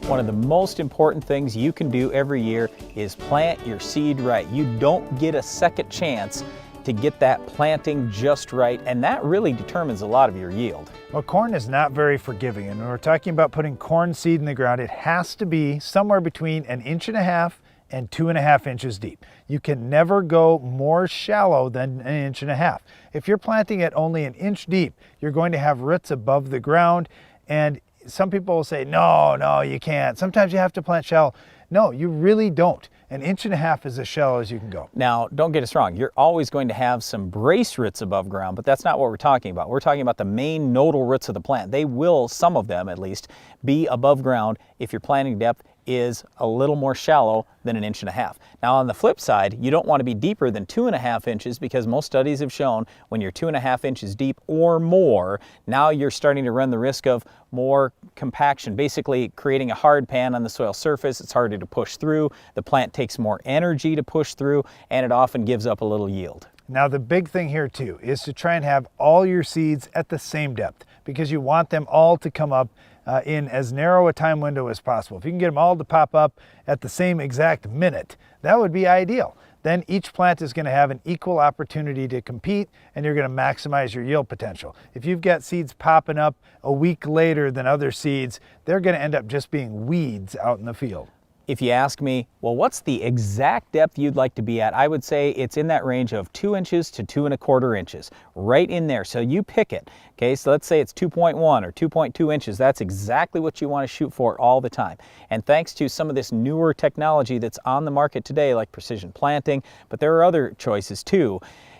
One of the most important things you can do every year is plant your seed right. You don't get a second chance to get that planting just right, and that really determines a lot of your yield. Well, corn is not very forgiving, and when we're talking about putting corn seed in the ground, it has to be somewhere between 1.5 inches and 2.5 inches deep. You can never go more shallow than 1.5 inches. If you're planting it only 1 inch deep, you're going to have roots above the ground, and some people will say, no, you can't. Sometimes you have to plant shallow. No, you really don't. 1.5 inches is as shallow as you can go. Now, don't get us wrong. You're always going to have some brace roots above ground, but that's not what we're talking about. We're talking about the main nodal roots of the plant. They will, some of them at least, be above ground if your planting depth is a little more shallow than 1.5 inches. Now on the flip side, you don't want to be deeper than 2.5 inches because most studies have shown when you're 2.5 inches deep or more, now you're starting to run the risk of more compaction, basically creating a hard pan on the soil surface. It's harder to push through. The plant takes more energy to push through, and it often gives up a little yield. Now the big thing here too is to try and have all your seeds at the same depth because you want them all to come up in as narrow a time window as possible. If you can get them all to pop up at the same exact minute, that would be ideal. Then each plant is going to have an equal opportunity to compete, and you're going to maximize your yield potential. If you've got seeds popping up a week later than other seeds, they're going to end up just being weeds out in the field. If you ask me, well, what's the exact depth you'd like to be at? I would say it's in that range of 2 inches to 2.25 inches, right in there. So you pick it. Okay, so let's say it's 2.1 or 2.2 inches. That's exactly what you want to shoot for all the time. And thanks to some of this newer technology that's on the market today, like precision planting, but there are other choices too,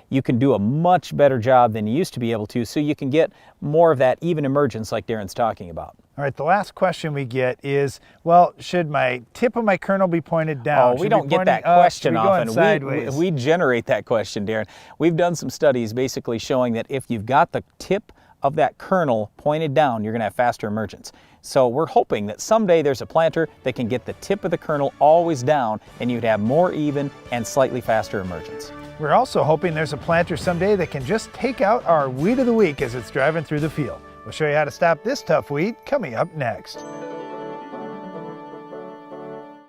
you can do a much better job than you used to be able to, so you can get more of that even emergence like Darren's talking about. All right, the last question we get is, well, should my tip of my kernel be pointed down? Oh, we don't get that question often. Sideways? We generate that question, Darren. We've done some studies basically showing that if you've got the tip of that kernel pointed down, you're going to have faster emergence. So we're hoping that someday there's a planter that can get the tip of the kernel always down, and you'd have more even and slightly faster emergence. We're also hoping there's a planter someday that can just take out our weed of the week as it's driving through the field. We'll show you how to stop this tough weed coming up next.